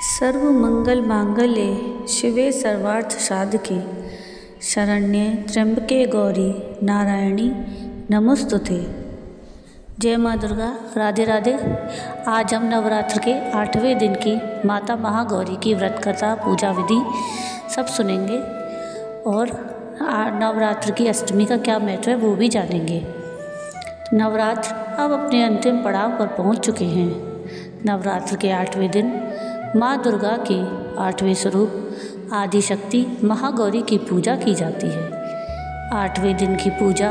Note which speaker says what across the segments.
Speaker 1: सर्वमंगल मांगल्ये शिवे सर्वार्थ साधके शरण्ये त्र्यंबके गौरी नारायणी नमोस्तुते। जय माँ दुर्गा। राधे राधे। आज हम नवरात्र के 8वें दिन की माता महागौरी की व्रत कथा पूजा विधि सब सुनेंगे और नवरात्र की अष्टमी का क्या महत्व है वो भी जानेंगे। नवरात्र अब अपने अंतिम पड़ाव पर पहुंच चुके हैं। नवरात्र के 8वें दिन माँ दुर्गा के 8वें स्वरूप आदिशक्ति महागौरी की पूजा की जाती है। 8वें दिन की पूजा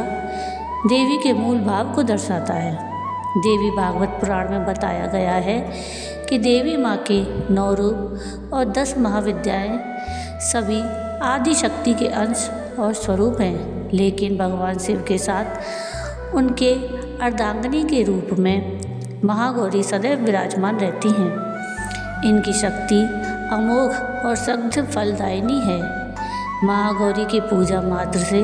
Speaker 1: देवी के मूल भाव को दर्शाता है। देवी भागवत पुराण में बताया गया है कि देवी माँ के 9 रूप और 10 महाविद्याएं सभी आदिशक्ति के अंश और स्वरूप हैं, लेकिन भगवान शिव के साथ उनके अर्धांगिनी के रूप में महागौरी सदैव विराजमान रहती हैं। इनकी शक्ति अमोघ और सख्त फलदायिनी है। महागौरी की पूजा मात्र से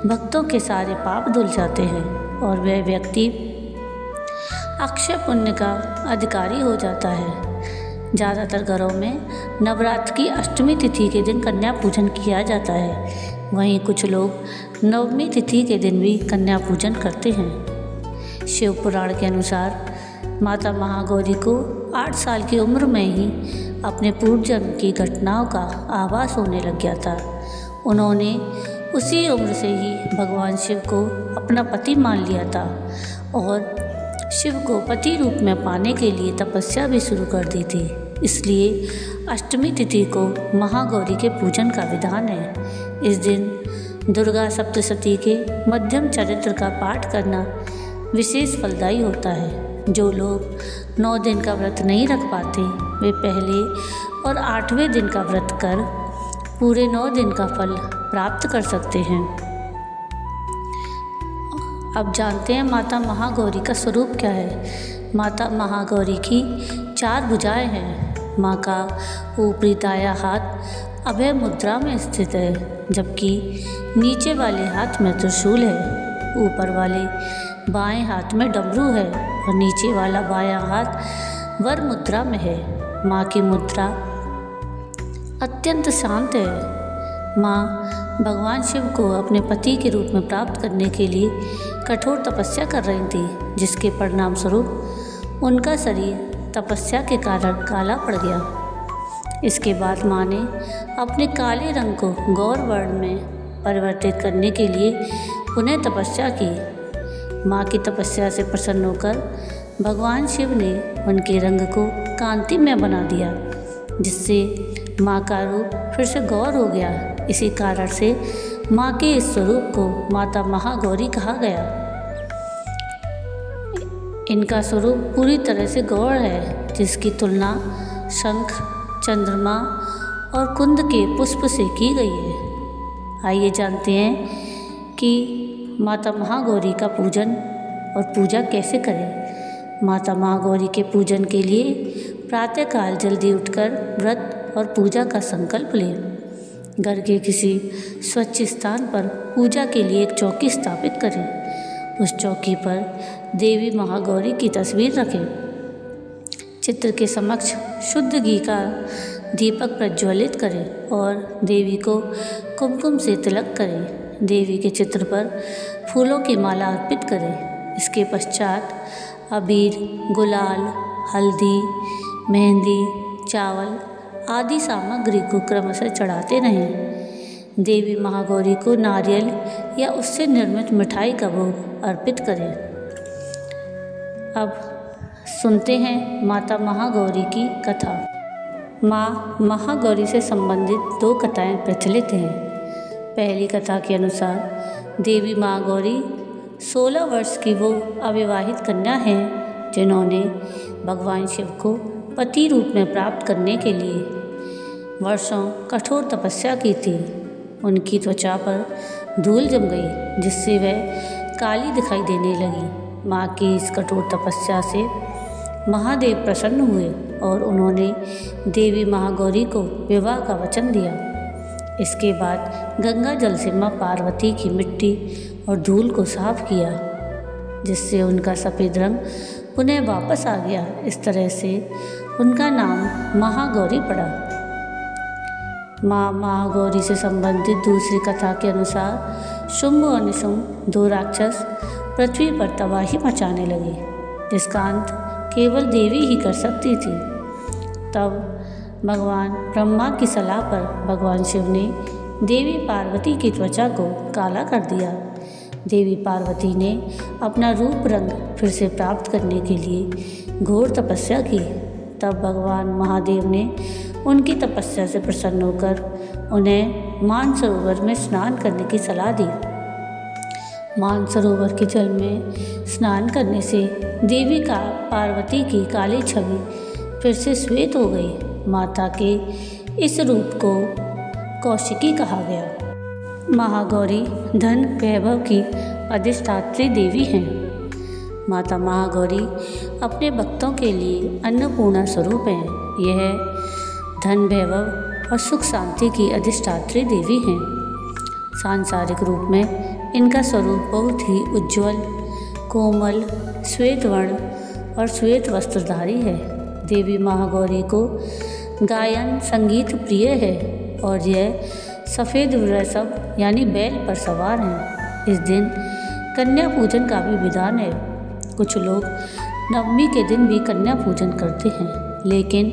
Speaker 1: भक्तों के सारे पाप धुल जाते हैं और वह व्यक्ति अक्षय पुण्य का अधिकारी हो जाता है। ज़्यादातर घरों में नवरात्र की अष्टमी तिथि के दिन कन्या पूजन किया जाता है। वहीं कुछ लोग नवमी तिथि के दिन भी कन्या पूजन करते हैं। शिव पुराण के अनुसार माता महागौरी को 8 साल की उम्र में ही अपने पूर्व जन्म की घटनाओं का आभास होने लग गया था। उन्होंने उसी उम्र से ही भगवान शिव को अपना पति मान लिया था और शिव को पति रूप में पाने के लिए तपस्या भी शुरू कर दी थी। इसलिए अष्टमी तिथि को महागौरी के पूजन का विधान है। इस दिन दुर्गा सप्तशती के मध्यम चरित्र का पाठ करना विशेष फलदायी होता है। जो लोग 9 दिन का व्रत नहीं रख पाते वे पहले और 8वें दिन का व्रत कर पूरे 9 दिन का फल प्राप्त कर सकते हैं। अब जानते हैं माता महागौरी का स्वरूप क्या है। माता महागौरी की 4 भुजाएं हैं। माँ का ऊपरी दायां हाथ अभय मुद्रा में स्थित है, जबकि नीचे वाले हाथ में त्रिशूल है। ऊपर वाले बाएं हाथ में डमरू है और नीचे वाला बायां हाथ वर मुद्रा में है। माँ की मुद्रा अत्यंत शांत है। माँ भगवान शिव को अपने पति के रूप में प्राप्त करने के लिए कठोर तपस्या कर रही थी, जिसके परिणाम स्वरूप उनका शरीर तपस्या के कारण काला पड़ गया। इसके बाद माँ ने अपने काले रंग को गौर वर्ण में परिवर्तित करने के लिए पुनः तपस्या की। माँ की तपस्या से प्रसन्न होकर भगवान शिव ने उनके रंग को कांतिमय बना दिया, जिससे माँ का रूप फिर से गौर हो गया। इसी कारण से माँ के इस स्वरूप को माता महागौरी कहा गया। इनका स्वरूप पूरी तरह से गौर है, जिसकी तुलना शंख, चंद्रमा और कुंद के पुष्प से की गई है। आइए जानते हैं कि माता महागौरी का पूजन और पूजा कैसे करें। माता महागौरी के पूजन के लिए प्रातःकाल जल्दी उठकर व्रत और पूजा का संकल्प लें। घर के किसी स्वच्छ स्थान पर पूजा के लिए एक चौकी स्थापित करें। उस चौकी पर देवी महागौरी की तस्वीर रखें। चित्र के समक्ष शुद्ध घी का दीपक प्रज्वलित करें और देवी को कुमकुम से तिलक करें। देवी के चित्र पर फूलों की माला अर्पित करें। इसके पश्चात अबीर, गुलाल, हल्दी, मेहंदी, चावल आदि सामग्री को क्रमशः चढ़ाते रहें। देवी महागौरी को नारियल या उससे निर्मित मिठाई का भोग अर्पित करें। अब सुनते हैं माता महागौरी की कथा। माँ महागौरी से संबंधित 2 कथाएं प्रचलित हैं। पहली कथा के अनुसार देवी महागौरी 16 वर्ष की वो अविवाहित कन्या हैं, जिन्होंने भगवान शिव को पति रूप में प्राप्त करने के लिए वर्षों कठोर तपस्या की थी। उनकी त्वचा पर धूल जम गई, जिससे वह काली दिखाई देने लगी। माँ की इस कठोर तपस्या से महादेव प्रसन्न हुए और उन्होंने देवी महागौरी को विवाह का वचन दिया। इसके बाद गंगा जल से माँ पार्वती की मिट्टी और धूल को साफ किया, जिससे उनका सफ़ेद रंग पुनः वापस आ गया। इस तरह से उनका नाम महागौरी पड़ा। माँ महागौरी से संबंधित दूसरी कथा के अनुसार शुंभ और निशुंभ 2 राक्षस पृथ्वी पर तबाही मचाने लगे, जिसका अंत केवल देवी ही कर सकती थी। तब भगवान ब्रह्मा की सलाह पर भगवान शिव ने देवी पार्वती की त्वचा को काला कर दिया। देवी पार्वती ने अपना रूप रंग फिर से प्राप्त करने के लिए घोर तपस्या की। तब भगवान महादेव ने उनकी तपस्या से प्रसन्न होकर उन्हें मानसरोवर में स्नान करने की सलाह दी। मानसरोवर के जल में स्नान करने से देवी का पार्वती की काली छवि फिर से श्वेत हो गई। माता के इस रूप को कौशिकी कहा गया। महागौरी धन वैभव की अधिष्ठात्री देवी हैं। माता महागौरी अपने भक्तों के लिए अन्नपूर्णा स्वरूप हैं। यह धन वैभव और सुख शांति की अधिष्ठात्री देवी हैं। सांसारिक रूप में इनका स्वरूप बहुत ही उज्ज्वल, कोमल, श्वेत वर्ण और श्वेत वस्त्रधारी है। देवी महागौरी को गायन संगीत प्रिय है और यह सफ़ेद वृषभ यानी बैल पर सवार हैं। इस दिन कन्या पूजन का भी विधान है। कुछ लोग नवमी के दिन भी कन्या पूजन करते हैं, लेकिन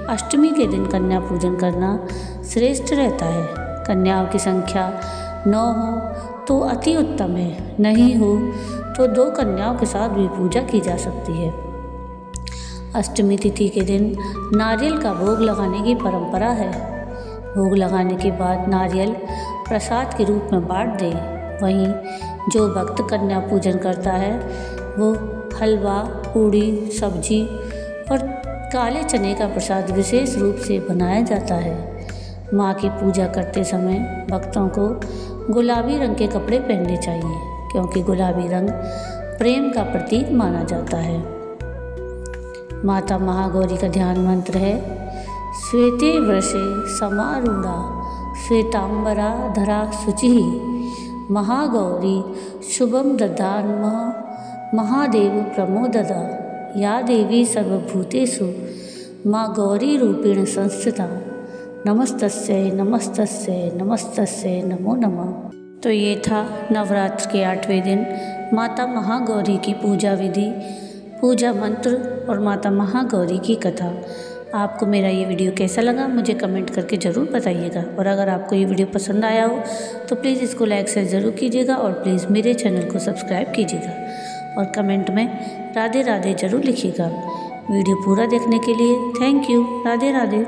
Speaker 1: अष्टमी के दिन कन्या पूजन करना श्रेष्ठ रहता है। कन्याओं की संख्या 9 हो तो अति उत्तम है, नहीं हो तो 2 कन्याओं के साथ भी पूजा की जा सकती है। अष्टमी तिथि के दिन नारियल का भोग लगाने की परंपरा है। भोग लगाने के बाद नारियल प्रसाद के रूप में बांट दें। वहीं जो भक्त कन्या पूजन करता है वो हलवा, पूड़ी, सब्जी और काले चने का प्रसाद विशेष रूप से बनाया जाता है। माँ की पूजा करते समय भक्तों को गुलाबी रंग के कपड़े पहनने चाहिए, क्योंकि गुलाबी रंग प्रेम का प्रतीक माना जाता है। माता महागौरी का ध्यान मंत्र है श्वेते वृषे समारूढ़ा श्वेतांबरा धरा शुचिः महागौरी शुभम ददान्मः महादेव प्रमोददा या देवी सर्वभूतेषु माँ गौरी रूपेण संस्थिता नमस्तस्यै नमस्तस्यै नमस्तस्यै नमो नमः। तो ये था नवरात्र के 8वें दिन माता महागौरी की पूजा विधि, पूजा मंत्र और माता महागौरी की कथा। आपको मेरा ये वीडियो कैसा लगा मुझे कमेंट करके ज़रूर बताइएगा। और अगर आपको ये वीडियो पसंद आया हो तो प्लीज़ इसको लाइक शेयर ज़रूर कीजिएगा और प्लीज़ मेरे चैनल को सब्सक्राइब कीजिएगा और कमेंट में राधे राधे ज़रूर लिखिएगा। वीडियो पूरा देखने के लिए थैंक यू। राधे राधे।